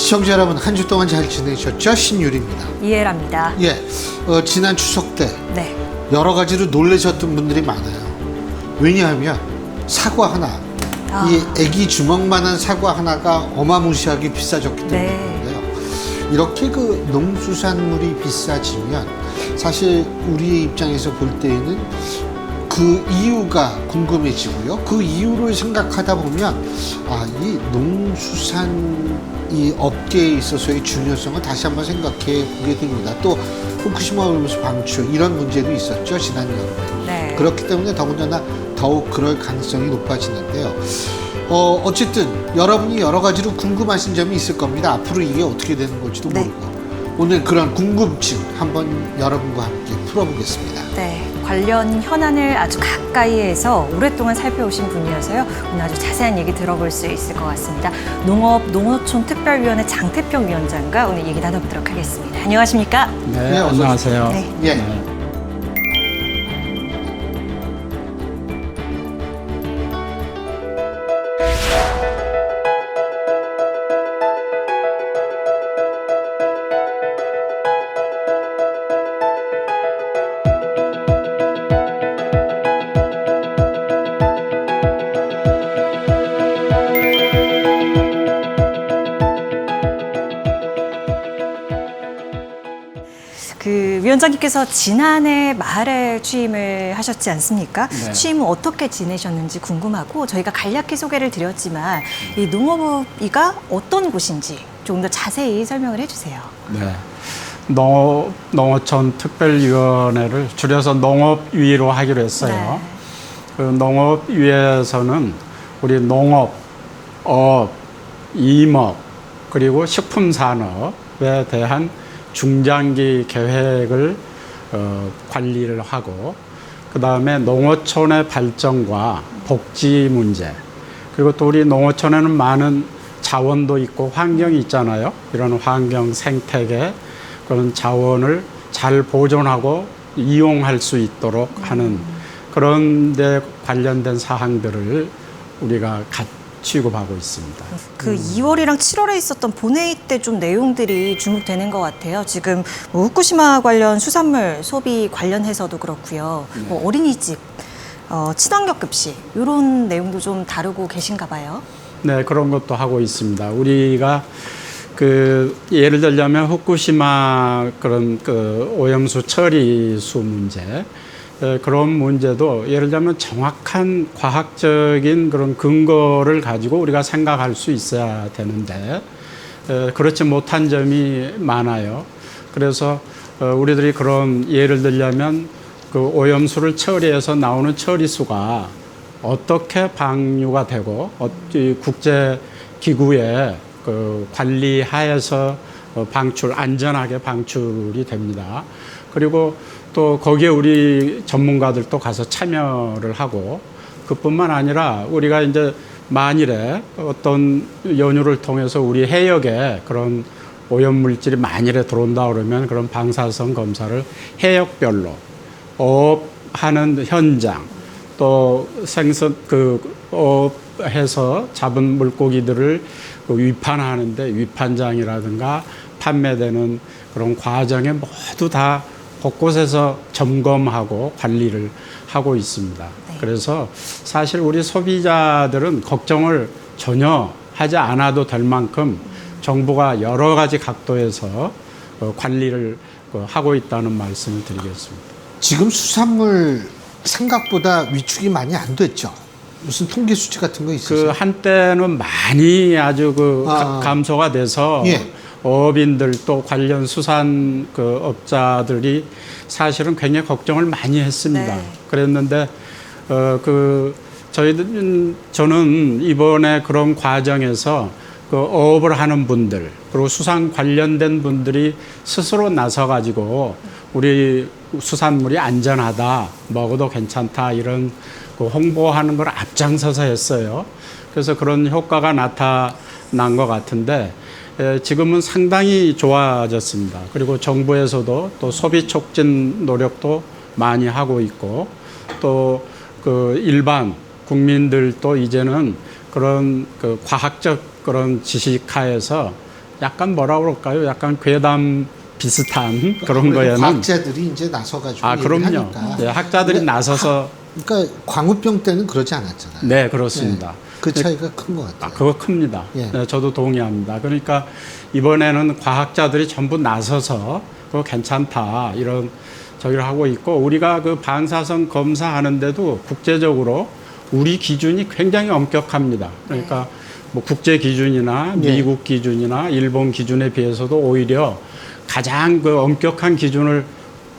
시청자 여러분, 한 주 동안 잘 지내셨죠? 신유리입니다. 이해랍니다. 예, 지난 추석 때 네. 여러 가지로 놀라셨던 분들이 많아요. 왜냐하면 사과 하나, 이 애기 주먹만한 사과 하나가 어마무시하게 비싸졌기 때문인데요. 이렇게 그 농수산물이 비싸지면 사실 우리의 입장에서 볼 때에는 그 이유가 궁금해지고요. 그 이유를 생각하다 보면 이 농수산 이 업계에 있어서의 중요성을 다시 한번 생각해 보게 됩니다. 또 후쿠시마 오염수 방출 이런 문제도 있었죠, 지난 여름에. 네. 그렇기 때문에 더군다나 더욱 그럴 가능성이 높아지는데요. 어쨌든 여러분이 여러 가지로 궁금하신 점이 있을 겁니다. 앞으로 이게 어떻게 되는 걸지도 네. 모르고. 오늘 그런 궁금증 한번 여러분과 함께 풀어보겠습니다. 네. 관련 현안을 아주 가까이에서 오랫동안 살펴오신 분이어서요. 오늘 아주 자세한 얘기 들어볼 수 있을 것 같습니다. 농업농어촌 특별위원회 장태평 위원장과 오늘 얘기 나눠보도록 하겠습니다. 안녕하십니까? 네, 안녕하세요. 네. 예. 그 위원장님께서 지난해 말에 취임을 하셨지 않습니까? 네. 취임 후 어떻게 지내셨는지 궁금하고 저희가 간략히 소개를 드렸지만 이 농업위가 어떤 곳인지 조금 더 자세히 설명을 해주세요. 네. 농어촌 특별위원회를 줄여서 농업위로 하기로 했어요. 네. 그 농업위에서는 우리 농업, 업, 임업, 그리고 식품산업에 대한 중장기 계획을 관리를 하고, 그 다음에 농어촌의 발전과 복지 문제, 그리고 또 우리 농어촌에는 많은 자원도 있고 환경이 있잖아요. 이런 환경 생태계 그런 자원을 잘 보존하고 이용할 수 있도록 하는 그런 데 관련된 사항들을 우리가 취급하고 있습니다. 그 2월이랑 7월에 있었던 본회의 때 좀 내용들이 주목되는 것 같아요. 지금 뭐 후쿠시마 관련 수산물 소비 관련해서도 그렇고요. 뭐 어린이집, 친환경 급식 이런 내용도 좀 다루고 계신가 봐요. 네, 그런 것도 하고 있습니다. 우리가 그 예를 들자면 후쿠시마 그런 그 오염수 처리수 문제, 그런 문제도 예를 들면 정확한 과학적인 그런 근거를 가지고 우리가 생각할 수 있어야 되는데 그렇지 못한 점이 많아요. 그래서 우리들이 그런 예를 들자면 그 오염수를 처리해서 나오는 처리수가 어떻게 방류가 되고 국제 기구에 그 관리하에서 안전하게 방출이 됩니다. 그리고 또 거기에 우리 전문가들도 가서 참여를 하고, 그뿐만 아니라 우리가 이제 만일에 어떤 연유를 통해서 우리 해역에 그런 오염물질이 만일에 들어온다 그러면 그런 방사성 검사를 해역별로 어업하는 현장, 또 생선 어업해서 잡은 물고기들을 위판하는데 위판장이라든가 판매되는 그런 과정에 모두 다 곳곳에서 점검하고 관리를 하고 있습니다. 네. 그래서 사실 우리 소비자들은 걱정을 전혀 하지 않아도 될 만큼 정부가 여러 가지 각도에서 관리를 하고 있다는 말씀을 드리겠습니다. 지금 수산물 생각보다 위축이 많이 안 됐죠? 무슨 통계 수치 같은 거 있으세요? 그 한때는 많이 아주 감소가 돼서 예. 어업인들 또 관련 수산 그 업자들이 사실은 굉장히 걱정을 많이 했습니다. 네. 그랬는데 저는 이번에 그런 과정에서 그 어업을 하는 분들 그리고 수산 관련된 분들이 스스로 나서 가지고 우리 수산물이 안전하다, 먹어도 괜찮다 이런 그 홍보하는 걸 앞장서서 했어요. 그래서 그런 효과가 나타난 것 같은데 지금은 상당히 좋아졌습니다. 그리고 정부에서도 또 소비 촉진 노력도 많이 하고 있고, 또 그 일반 국민들도 이제는 그런 그 과학적 그런 지식하에서 약간 뭐라 그럴까요? 약간 괴담 비슷한 그런 거에는 과학자들이 이제 나서가지고 그럼요. 얘기하니까. 네, 학자들이 나서서 그러니까 광우병 때는 그러지 않았잖아요. 네, 그렇습니다. 네, 그 차이가 큰 것 같아요. 그거 큽니다. 예. 네, 저도 동의합니다. 그러니까 이번에는 과학자들이 전부 나서서 그거 괜찮다 이런 저기를 하고 있고 우리가 그 방사선 검사하는데도 국제적으로 우리 기준이 굉장히 엄격합니다. 그러니까 뭐 국제 기준이나 미국 기준이나 일본 기준에 비해서도 오히려 가장 그 엄격한 기준을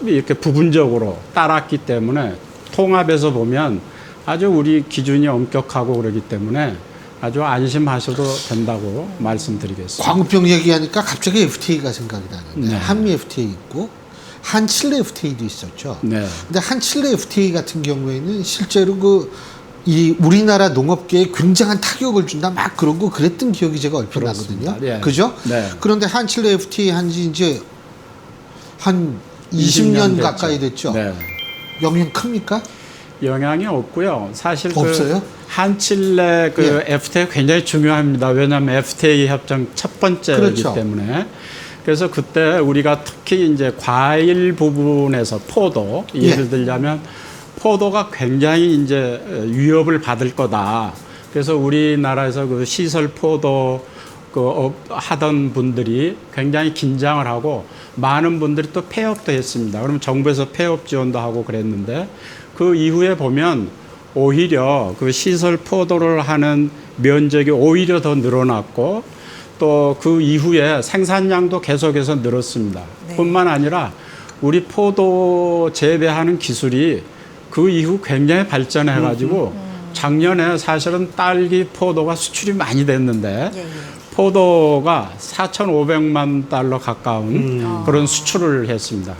이렇게 부분적으로 따랐기 때문에 통합해서 보면 아주 우리 기준이 엄격하고 그러기 때문에 아주 안심하셔도 된다고 말씀드리겠습니다. 광우병 얘기하니까 갑자기 FTA가 생각이 나는데 네. 한미 FTA 있고 한칠레 FTA도 있었죠. 네. 근데 한칠레 FTA 같은 경우에는 실제로 이 우리나라 농업계에 굉장한 타격을 준다 막 그러고 그랬던 기억이 제가 얼핏 그렇습니다. 나거든요. 예. 그죠? 네. 그런데 한칠레 FTA 한지 이제 한 20년 20년 됐죠. 가까이 됐죠. 네. 영향 큽니까? 영향이 없고요. 사실 없어요? 그 한칠레 그 FTA 굉장히 중요합니다. 왜냐하면 FTA 협정 첫 번째이기 그렇죠. 때문에. 그래서 그때 우리가 특히 이제 과일 부분에서 포도 예를 들자면 포도가 굉장히 이제 위협을 받을 거다. 그래서 우리나라에서 그 시설 포도 하던 분들이 굉장히 긴장을 하고 많은 분들이 또 폐업도 했습니다. 그럼 정부에서 폐업 지원도 하고 그랬는데 그 이후에 보면 오히려 그 시설 포도를 하는 면적이 오히려 더 늘어났고 또 그 이후에 생산량도 계속해서 늘었습니다. 네. 뿐만 아니라 우리 포도 재배하는 기술이 그 이후 굉장히 발전해 가지고 작년에 사실은 딸기 포도가 수출이 많이 됐는데 포도가 4,500만 달러 가까운 그런 수출을 했습니다.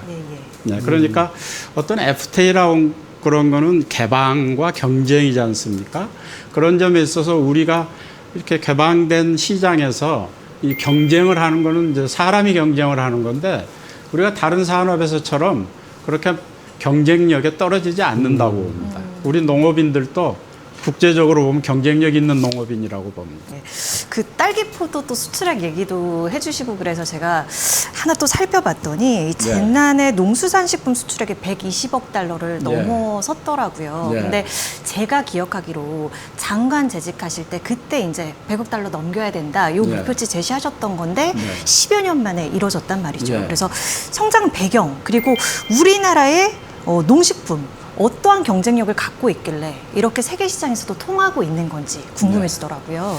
네, 그러니까 어떤 FTA라고 그런 거는 개방과 경쟁이지 않습니까? 그런 점에 있어서 우리가 이렇게 개방된 시장에서 이 경쟁을 하는 거는 이제 사람이 경쟁을 하는 건데 우리가 다른 산업에서처럼 그렇게 경쟁력에 떨어지지 않는다고 봅니다. 우리 농업인들도 국제적으로 보면 경쟁력 있는 농업인이라고 봅니다. 네. 그 딸기 포도 또 수출액 얘기도 해주시고 그래서 제가 하나 또 살펴봤더니 이 젠난의 농수산식품 수출액이 120억 달러를 넘어섰더라고요. 네. 근데 제가 기억하기로 장관 재직하실 때 그때 이제 100억 달러 넘겨야 된다. 요 목표치 제시하셨던 건데 10여 년 만에 이뤄졌단 말이죠. 그래서 성장 배경 그리고 우리나라의 농식품 어떠한 경쟁력을 갖고 있길래 이렇게 세계 시장에서도 통하고 있는 건지 궁금해지더라고요.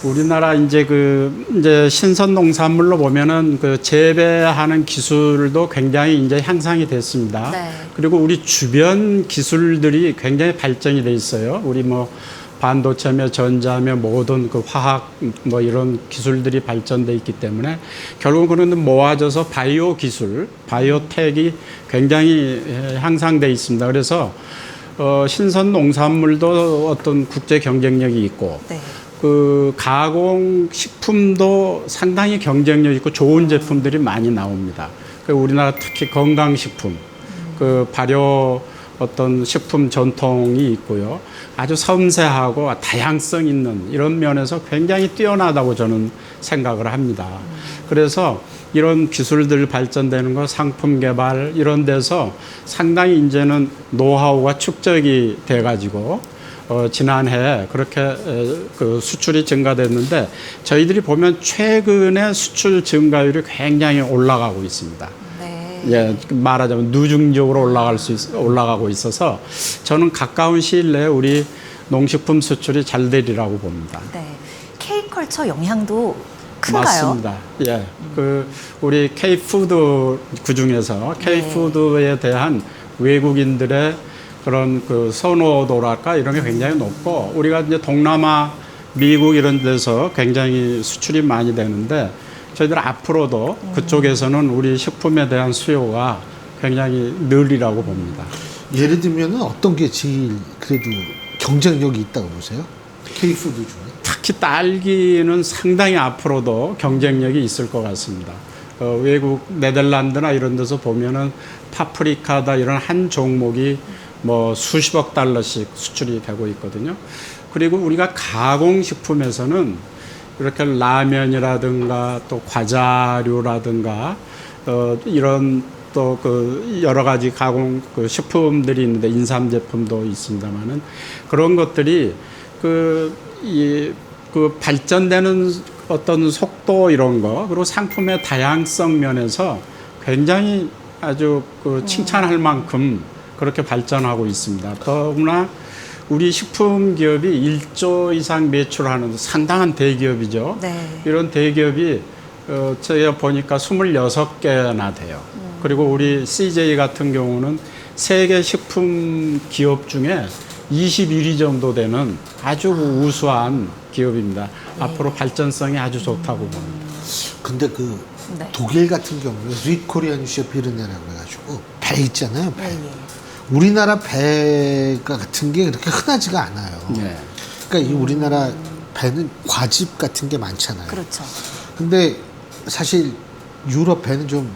우리나라 이제 신선 농산물로 보면은 그 재배하는 기술도 굉장히 이제 향상이 됐습니다. 네. 그리고 우리 주변 기술들이 굉장히 발전이 돼 있어요. 우리 뭐 반도체며 전자며 모든 그 화학 뭐 이런 기술들이 발전돼 있기 때문에 결국 그런 모아져서 바이오 기술, 바이오텍이 굉장히 향상돼 있습니다. 그래서 신선 농산물도 어떤 국제 경쟁력이 있고 그 가공 식품도 상당히 경쟁력 있고 좋은 제품들이 많이 나옵니다. 그 우리나라 특히 건강식품, 그 발효 어떤 식품 전통이 있고요. 아주 섬세하고 다양성 있는 이런 면에서 굉장히 뛰어나다고 저는 생각을 합니다. 그래서 이런 기술들 발전되는 거 상품 개발 이런 데서 상당히 이제는 노하우가 축적이 돼가지고 지난해 그렇게 그 수출이 증가됐는데 저희들이 보면 최근에 수출 증가율이 굉장히 올라가고 있습니다. 예, 말하자면 누중적으로 올라가고 있어서 저는 가까운 시일 내에 우리 농식품 수출이 잘 되리라고 봅니다. 네, K컬처 영향도 큰가요? 맞습니다. 예, 그 우리 K푸드 그 중에서 K푸드에 대한 외국인들의 그런 그 선호도랄까 이런 게 굉장히 높고 우리가 이제 동남아, 미국 이런 데서 굉장히 수출이 많이 되는데. 저희들 앞으로도 그쪽에서는 우리 식품에 대한 수요가 굉장히 늘리라고 봅니다. 예를 들면 어떤 게 제일 그래도 경쟁력이 있다고 보세요? K푸드 중에? 특히 딸기는 상당히 앞으로도 경쟁력이 있을 것 같습니다. 외국 네덜란드나 이런 데서 보면은 파프리카다 이런 한 종목이 뭐 수십억 달러씩 수출이 되고 있거든요. 그리고 우리가 가공식품에서는 이렇게 라면이라든가 또 과자류라든가 이런 또 그 여러 가지 가공 그 식품들이 있는데 인삼 제품도 있습니다만은 그런 것들이 그 발전되는 어떤 속도 이런 거 그리고 상품의 다양성 면에서 굉장히 아주 그 칭찬할 만큼 그렇게 발전하고 있습니다. 더구나 우리 식품 기업이 1조 이상 매출하는 상당한 대기업이죠. 네. 이런 대기업이 제가 보니까 26개나 돼요. 그리고 우리 CJ 같은 경우는 세계 식품 기업 중에 21위 정도 되는 아주 우수한 기업입니다. 앞으로 발전성이 아주 좋다고 봅니다. 근데 그 네. 독일 같은 경우는 리코리안 슈피르네라고 해가지고 배 있잖아요. 배. 예, 예. 우리나라 배가 같은 게 그렇게 흔하지가 않아요. 네. 그러니까 이 우리나라 배는 과즙 같은 게 많잖아요. 그렇죠. 근데 사실 유럽 배는 좀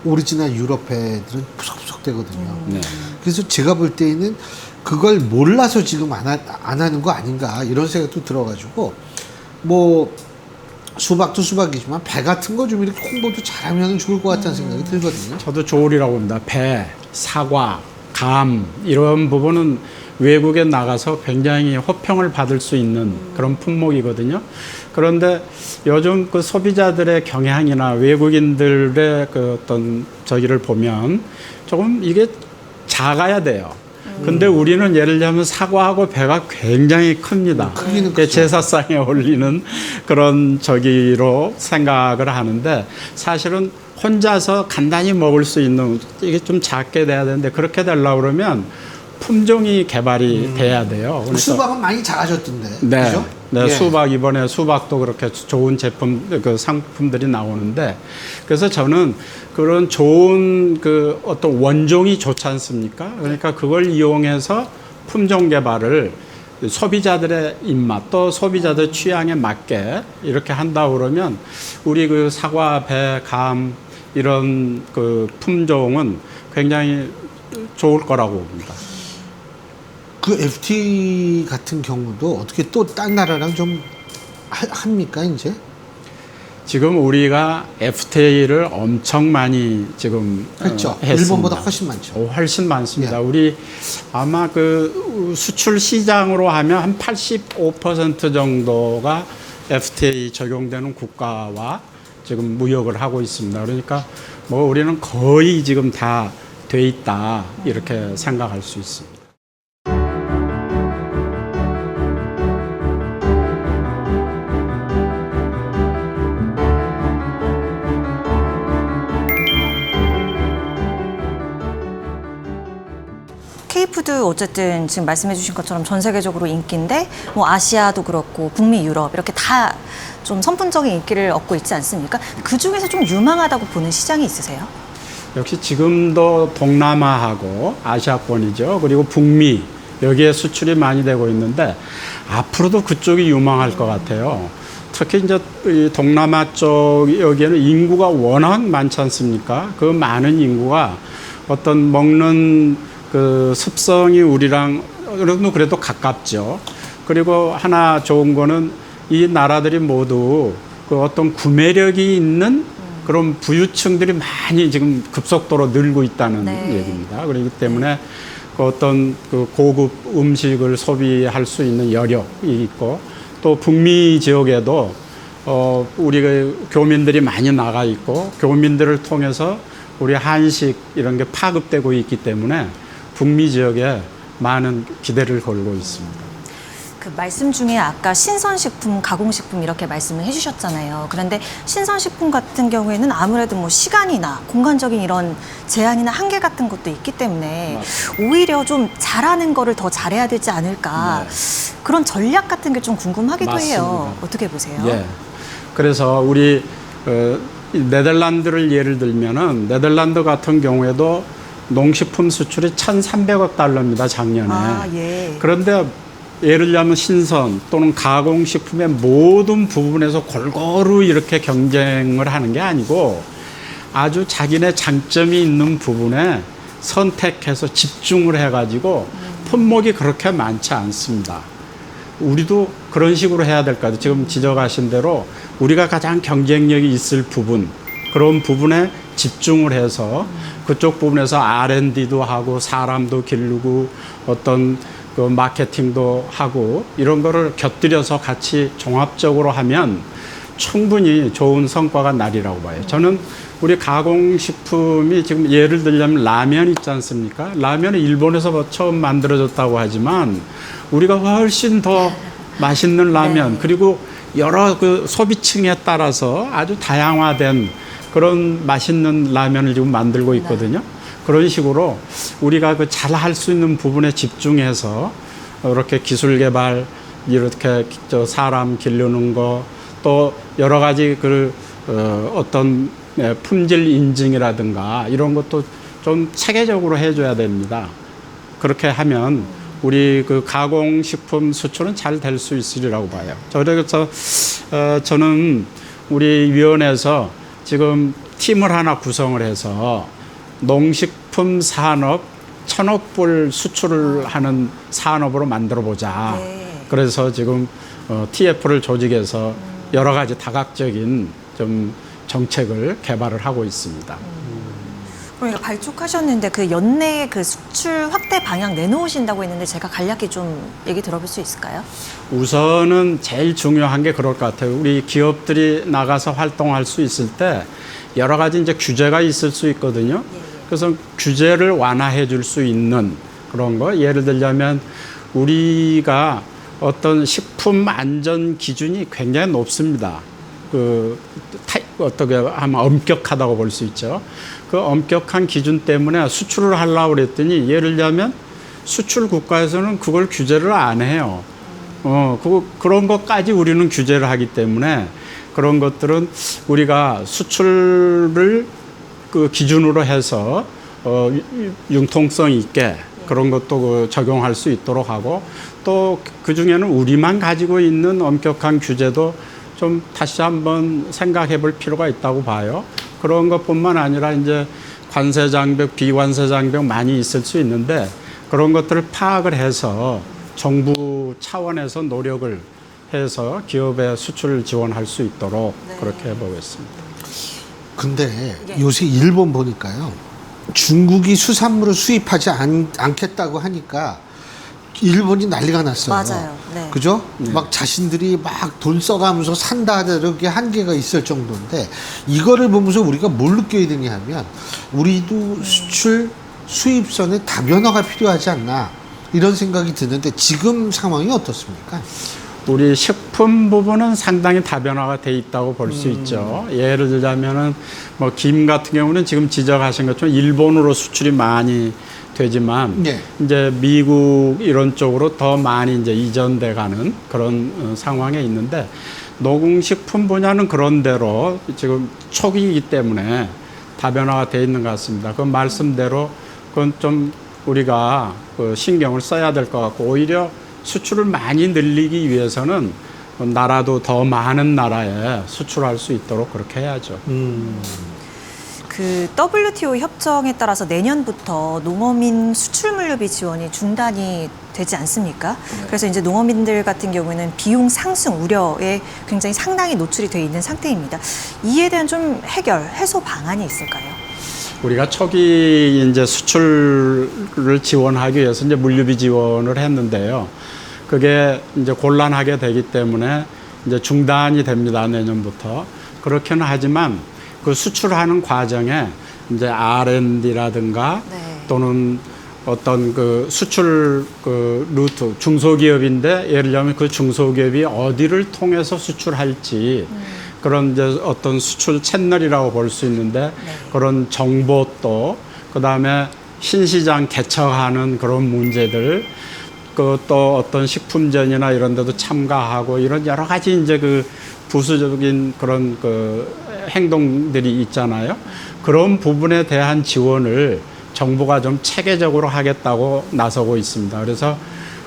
오리지널 유럽 배들은 푸석푸석 되거든요. 네. 그래서 제가 볼 때에는 그걸 몰라서 지금 안 하는 거 아닌가 이런 생각도 들어가지고 뭐 수박도 수박이지만 배 같은 거 좀 이렇게 홍보도 잘하면 좋을 것 같다는 생각이 들거든요. 저도 좋으리라고 봅니다. 배, 사과, 감 이런 부분은 외국에 나가서 굉장히 호평을 받을 수 있는 그런 품목이거든요. 그런데 요즘 그 소비자들의 경향이나 외국인들의 그 어떤 저기를 보면 조금 이게 작아야 돼요. 근데 우리는 예를 들면 사과하고 배가 굉장히 큽니다. 크기는 그게 크죠. 제사상에 올리는 그런 저기로 생각을 하는데 사실은 혼자서 간단히 먹을 수 있는 이게 좀 작게 돼야 되는데 그렇게 되려고 그러면 품종이 개발이 돼야 돼요. 그러니까 수박은 많이 작아졌던데. 네, 그죠? 네, 예. 수박 이번에 수박도 그렇게 좋은 제품 그 상품들이 나오는데 그래서 저는 그런 좋은 그 어떤 원종이 좋지 않습니까? 그러니까 그걸 이용해서 품종 개발을 소비자들의 입맛 또 소비자들 취향에 맞게 이렇게 한다 그러면 우리 그 사과, 배, 감 이런 그 품종은 굉장히 좋을 거라고 봅니다. 그 FTA 같은 경우도 어떻게 또 딴 나라랑 좀 합니까 이제? 지금 우리가 FTA를 엄청 많이 지금 그렇죠. 했습니다. 일본보다 훨씬 많죠. 훨씬 많습니다. 예. 우리 아마 그 수출 시장으로 하면 한 85% 정도가 FTA 적용되는 국가와 지금 무역을 하고 있습니다. 그러니까 뭐 우리는 거의 지금 다 돼 있다 이렇게 생각할 수 있습니다. K푸드 어쨌든 지금 말씀해주신 것처럼 전 세계적으로 인기인데 뭐 아시아도 그렇고 북미, 유럽 이렇게 다 좀 선풍적인 인기를 얻고 있지 않습니까? 그 중에서 좀 유망하다고 보는 시장이 있으세요? 역시 지금도 동남아하고 아시아권이죠. 그리고 북미 여기에 수출이 많이 되고 있는데 앞으로도 그쪽이 유망할 것 같아요. 특히 이제 이 동남아 쪽 여기에는 인구가 워낙 많지 않습니까? 그 많은 인구가 어떤 먹는 그 습성이 우리랑 그래도 가깝죠. 그리고 하나 좋은 거는 이 나라들이 모두 그 어떤 구매력이 있는 그런 부유층들이 많이 지금 급속도로 늘고 있다는 네. 얘기입니다. 그렇기 때문에 그 어떤 그 고급 음식을 소비할 수 있는 여력이 있고 또 북미 지역에도 우리 그 교민들이 많이 나가 있고 교민들을 통해서 우리 한식 이런 게 파급되고 있기 때문에 북미 지역에 많은 기대를 걸고 있습니다. 그 말씀 중에 아까 신선식품, 가공식품 이렇게 말씀을 해주셨잖아요. 그런데 신선식품 같은 경우에는 아무래도 뭐 시간이나 공간적인 이런 제한이나 한계 같은 것도 있기 때문에 오히려 좀 잘하는 거를 더 잘해야 되지 않을까 그런 전략 같은 게 좀 궁금하기도 맞습니다. 해요. 어떻게 보세요? 예. 그래서 우리 네덜란드를 예를 들면은 네덜란드 같은 경우에도 농식품 수출이 1,300억 달러입니다, 작년에. 아, 예. 그런데 예를 들면 신선 또는 가공식품의 모든 부분에서 골고루 이렇게 경쟁을 하는 게 아니고 아주 자기네 장점이 있는 부분에 선택해서 집중을 해가지고 품목이 그렇게 많지 않습니다. 우리도 그런 식으로 해야 될 것 같아요. 지금 지적하신 대로 우리가 가장 경쟁력이 있을 부분, 그런 부분에 집중을 해서 그쪽 부분에서 R&D도 하고 사람도 기르고 어떤 그 마케팅도 하고 이런 거를 곁들여서 같이 종합적으로 하면 충분히 좋은 성과가 나리라고 봐요. 저는 우리 가공식품이 지금 예를 들자면 라면 있지 않습니까? 라면은 일본에서 처음 만들어졌다고 하지만 우리가 훨씬 더 맛있는 라면 네. 그리고 여러 그 소비층에 따라서 아주 다양화된 그런 맛있는 라면을 지금 만들고 있거든요. 그런 식으로 우리가 그 잘 할 수 있는 부분에 집중해서 이렇게 기술 개발, 이렇게 저 사람 기르는 거, 또 여러 가지 그 어떤 품질 인증이라든가 이런 것도 좀 체계적으로 해줘야 됩니다. 그렇게 하면 우리 그 가공식품 수출은 잘 될 수 있으리라고 봐요. 그래서 저는 우리 위원회에서 지금 팀을 하나 구성을 해서 농식품 산업 1,000억 불 수출을 하는 산업으로 만들어 보자. 네. 그래서 지금 TF를 조직해서 여러 가지 다각적인 좀 정책을 개발을 하고 있습니다. 그러니까 발족하셨는데 그 연내 그 수출 확대 방향 내놓으신다고 했는데 제가 간략히 좀 얘기 들어볼 수 있을까요? 우선은 제일 중요한 게 그럴 것 같아요. 우리 기업들이 나가서 활동할 수 있을 때 여러 가지 이제 규제가 있을 수 있거든요. 그래서 규제를 완화해 줄 수 있는 그런 거. 예를 들자면 우리가 어떤 식품 안전 기준이 굉장히 높습니다. 어떻게 하면 엄격하다고 볼 수 있죠. 그 엄격한 기준 때문에 수출을 하려고 그랬더니 예를 들자면 수출 국가에서는 그걸 규제를 안 해요. 그런 것까지 우리는 규제를 하기 때문에 그런 것들은 우리가 수출을 그 기준으로 해서 융통성 있게 그런 것도 그 적용할 수 있도록 하고 또 그중에는 우리만 가지고 있는 엄격한 규제도 좀 다시 한번 생각해 볼 필요가 있다고 봐요. 그런 것뿐만 아니라 이제 관세 장벽, 비관세 장벽 많이 있을 수 있는데 그런 것들을 파악을 해서 정부 차원에서 노력을 해서 기업의 수출을 지원할 수 있도록 그렇게 해보겠습니다. 근데 요새 일본 보니까요. 중국이 수산물을 수입하지 않겠다고 하니까 일본이 난리가 났어요. 맞아요. 네. 그죠? 막 자신들이 막 돈 써가면서 산다 이렇게 한계가 있을 정도인데 이거를 보면서 우리가 뭘 느껴야 되냐 하면 우리도 수출 수입선의 다변화가 필요하지 않나 이런 생각이 드는데 지금 상황이 어떻습니까? 우리 식품 부분은 상당히 다변화가 돼 있다고 볼 수 있죠. 예를 들자면은 뭐 김 같은 경우는 지금 지적하신 것처럼 일본으로 수출이 많이 되지만 이제 미국 이런 쪽으로 더 많이 이제 이전돼 가는 그런 상황에 있는데 농식품 분야는 그런 대로 지금 초기이기 때문에 다변화가 돼 있는 것 같습니다. 그 말씀대로 그건 좀 우리가 그 신경을 써야 될 것 같고 오히려 수출을 많이 늘리기 위해서는 나라도 더 많은 나라에 수출할 수 있도록 그렇게 해야죠. 그 WTO 협정에 따라서 내년부터 농어민 수출 물류비 지원이 중단이 되지 않습니까? 그래서 이제 농어민들 같은 경우에는 비용 상승 우려에 굉장히 상당히 노출이 돼 있는 상태입니다. 이에 대한 좀 해소 방안이 있을까요? 우리가 초기 이제 수출을 지원하기 위해서 이제 물류비 지원을 했는데요. 그게 이제 곤란하게 되기 때문에 이제 중단이 됩니다. 내년부터. 그렇게는 하지만 그 수출하는 과정에 이제 R&D라든가 또는 어떤 그 수출 그 루트 중소기업인데 예를 들면 그 중소기업이 어디를 통해서 수출할지 그런 이제 어떤 수출 채널이라고 볼 수 있는데 그런 정보 그다음에 신시장 개척하는 그런 문제들 또 어떤 식품전이나 이런 데도 참가하고 이런 여러 가지 이제 그 부수적인 그런 그 행동들이 있잖아요. 그런 부분에 대한 지원을 정부가 좀 체계적으로 하겠다고 나서고 있습니다. 그래서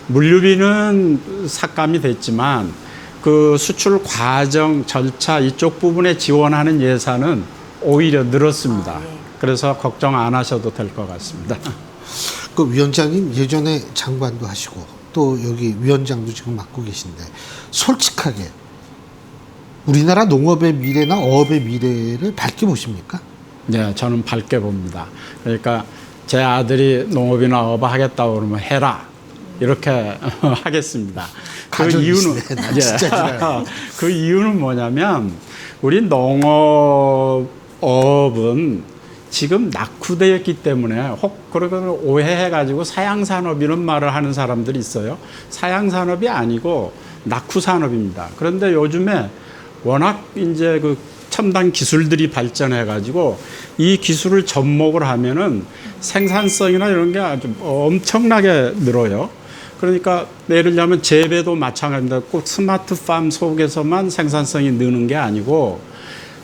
물류비는 삭감이 됐지만 그 수출 과정 절차 이쪽 부분에 지원하는 예산은 오히려 늘었습니다. 그래서 걱정 안 하셔도 될 것 같습니다. 그 위원장님 예전에 장관도 하시고 또 여기 위원장도 지금 맡고 계신데 솔직하게 우리나라 농업의 미래나 어업의 미래를 밝게 보십니까? 네, 저는 밝게 봅니다. 그러니까 제 아들이 농업이나 어업 하겠다고 그러면 해라. 이렇게 하겠습니다. 그 이유는 그 이유는 뭐냐면 우리 농업은 지금 낙후되었기 때문에 혹 그러고 오해해가지고 사양산업 이런 말을 하는 사람들이 있어요. 사양산업이 아니고 낙후산업입니다. 그런데 요즘에 워낙 이제 그 첨단 기술들이 발전해가지고 이 기술을 접목을 하면은 생산성이나 이런 게 아주 엄청나게 늘어요. 그러니까 예를 들면 재배도 마찬가지입니다. 꼭 스마트팜 속에서만 생산성이 느는 게 아니고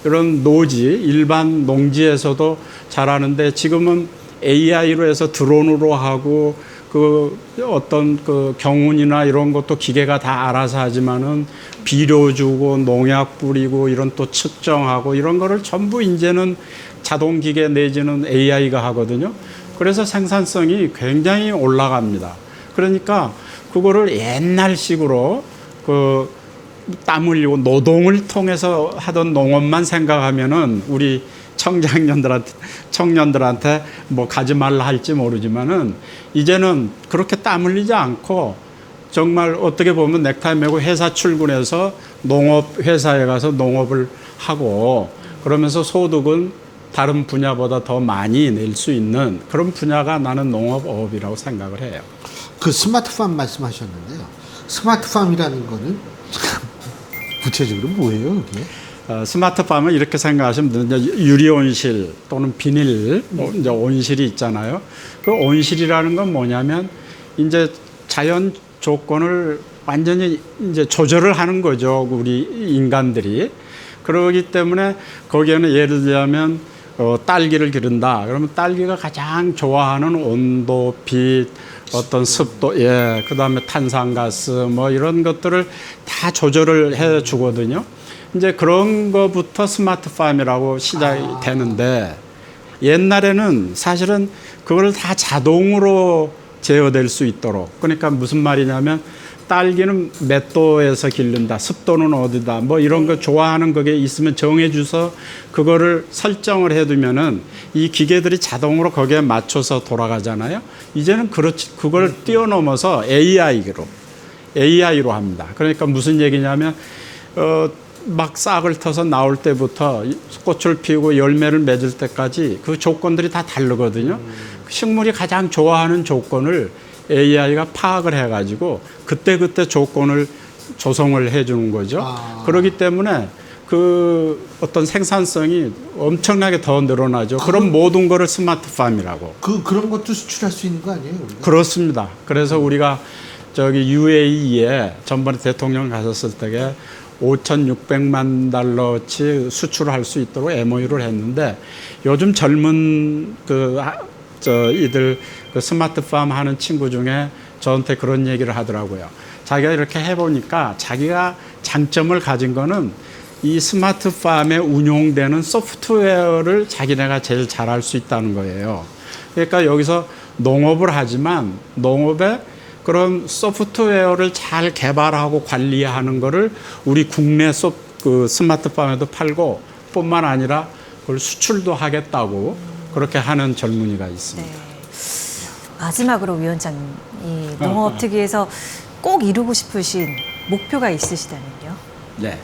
이런 노지, 일반 농지에서도 잘하는데 지금은 AI로 해서 드론으로 하고 그 어떤 그 경운이나 이런 것도 기계가 다 알아서 하지만은 비료 주고 농약 뿌리고 이런 또 측정하고 이런 거를 전부 이제는 자동 기계 내지는 AI가 하거든요. 그래서 생산성이 굉장히 올라갑니다. 그러니까 그거를 옛날식으로 그 땀 흘리고 노동을 통해서 하던 농업만 생각하면은 우리 청년들한테 뭐 가지 말라 할지 모르지만은 이제는 그렇게 땀 흘리지 않고 정말 어떻게 보면 넥타이 메고 회사 출근해서 농업 회사에 가서 농업을 하고 그러면서 소득은 다른 분야보다 더 많이 낼 수 있는 그런 분야가 나는 농업 어업이라고 생각을 해요. 그 스마트팜 말씀하셨는데요. 스마트팜이라는 거는 구체적으로 뭐예요, 이게? 스마트팜은 이렇게 생각하시면 됩니다. 유리 온실 또는 비닐 이제 온실이 있잖아요. 그 온실이라는 건 뭐냐면 이제 자연 조건을 완전히 이제 조절을 하는 거죠. 우리 인간들이. 그러기 때문에 거기에는 예를 들자면 딸기를 기른다. 그러면 딸기가 가장 좋아하는 온도, 빛, 어떤 습도, 그다음에 탄산가스 뭐 이런 것들을 다 조절을 해 주거든요. 이제 그런 거부터 스마트팜이라고 시작이 되는데 옛날에는 사실은 그걸 다 자동으로 제어될 수 있도록 그러니까 무슨 말이냐면 딸기는 몇 도에서 기른다, 습도는 어디다, 뭐 이런 거 좋아하는 그게 있으면 정해줘서 그거를 설정을 해두면은 이 기계들이 자동으로 거기에 맞춰서 돌아가잖아요. 이제는 그걸 뛰어넘어서 AI로 합니다. 그러니까 무슨 얘기냐면 막 싹을 터서 나올 때부터 꽃을 피우고 열매를 맺을 때까지 그 조건들이 다 다르거든요. 식물이 가장 좋아하는 조건을 AI가 파악을 해가지고 그때그때 조건을 조성을 해주는 거죠. 그렇기 때문에 그 어떤 생산성이 엄청나게 더 늘어나죠. 그런 모든 거를 스마트팜이라고. 그런 것도 수출할 수 있는 거 아니에요? 우리가? 그렇습니다. 그래서 우리가 저기 UAE에 전번에 대통령 가셨을 때에 5,600만 달러치 수출할 수 있도록 MOU를 했는데 요즘 젊은 이들 그 스마트팜 하는 친구 중에 저한테 그런 얘기를 하더라고요. 자기가 이렇게 해보니까 자기가 장점을 가진 거는 이 스마트팜에 운용되는 소프트웨어를 자기네가 제일 잘할 수 있다는 거예요. 그러니까 여기서 농업을 하지만 농업에 그런 소프트웨어를 잘 개발하고 관리하는 거를 우리 국내 스마트팜에도 팔고 뿐만 아니라 그걸 수출도 하겠다고 그렇게 하는 젊은이가 있습니다. 네. 마지막으로 위원장님, 이 농업 특위에서 꼭 이루고 싶으신 목표가 있으시다면요? 네.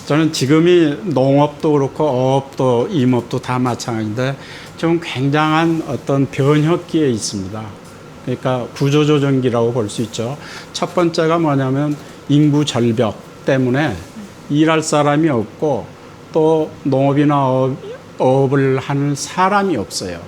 저는 지금이 농업도 그렇고 어업도 임업도 다 마찬가지인데 좀 굉장한 어떤 변혁기에 있습니다. 그러니까 구조조정기라고 볼 수 있죠. 첫 번째가 뭐냐면 인구 절벽 때문에 일할 사람이 없고 또 농업이나 어업을 하는 사람이 없어요.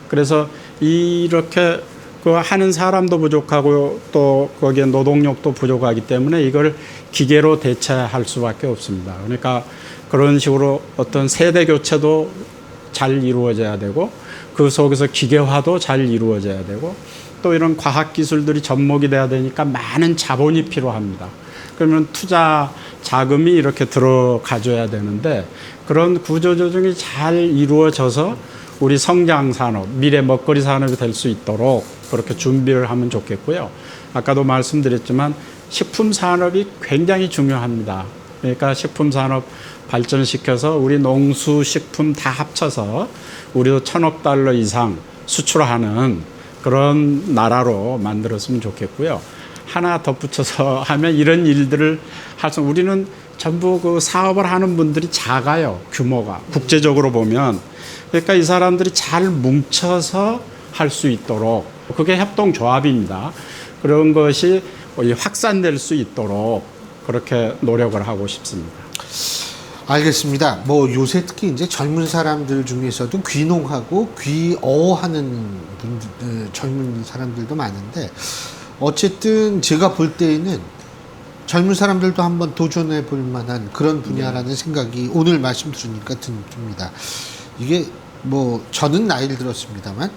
그래서 이렇게 그 하는 사람도 부족하고 또 거기에 노동력도 부족하기 때문에 이걸 기계로 대체할 수밖에 없습니다. 그러니까 그런 식으로 어떤 세대 교체도 잘 이루어져야 되고 그 속에서 기계화도 잘 이루어져야 되고 또 이런 과학 기술들이 접목이 돼야 되니까 많은 자본이 필요합니다. 그러면 투자 자금이 이렇게 들어가줘야 되는데 그런 구조조정이 잘 이루어져서 우리 성장 산업, 미래 먹거리 산업이 될 수 있도록 그렇게 준비를 하면 좋겠고요. 아까도 말씀드렸지만 식품 산업이 굉장히 중요합니다. 그러니까 식품 산업 발전시켜서 우리 농수식품 다 합쳐서 우리도 1,000억 달러 이상 수출하는 그런 나라로 만들었으면 좋겠고요. 하나 덧붙여서 하면 이런 일들을 우리는 전부 그 사업을 하는 분들이 작아요. 규모가 국제적으로 보면. 그러니까 이 사람들이 잘 뭉쳐서 할 수 있도록, 그게 협동조합입니다. 그런 것이 확산될 수 있도록 그렇게 노력을 하고 싶습니다. 알겠습니다. 뭐 요새 특히 이제 젊은 사람들 중에서도 귀농하고 귀어하는 분들, 젊은 사람들도 많은데, 어쨌든 제가 볼 때에는 젊은 사람들도 한번 도전해 볼 만한 그런 분야라는 생각이 오늘 말씀 들으니까 듭니다. 이게 뭐 저는 나이를 들었습니다만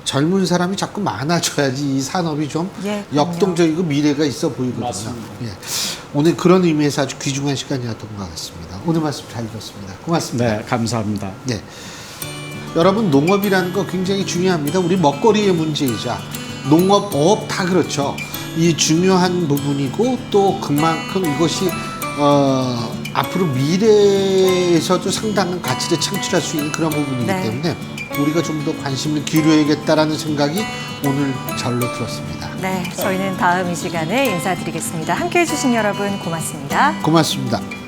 젊은 사람이 자꾸 많아져야지 이 산업이 좀 역동적이고 미래가 있어 보이거든요. 예. 오늘 그런 의미에서 아주 귀중한 시간이었던 것 같습니다. 오늘 말씀 잘 들었습니다. 고맙습니다. 네, 감사합니다. 네. 여러분, 농업이라는 거 굉장히 중요합니다. 우리 먹거리의 문제이자 농업, 어업 다 그렇죠. 이 중요한 부분이고 또 그만큼 이것이 앞으로 미래에서도 상당한 가치를 창출할 수 있는 그런 부분이기 때문에 우리가 좀 더 관심을 기울여야겠다라는 생각이 오늘 절로 들었습니다. 네, 저희는 다음 이 시간에 인사드리겠습니다. 함께해 주신 여러분 고맙습니다. 고맙습니다.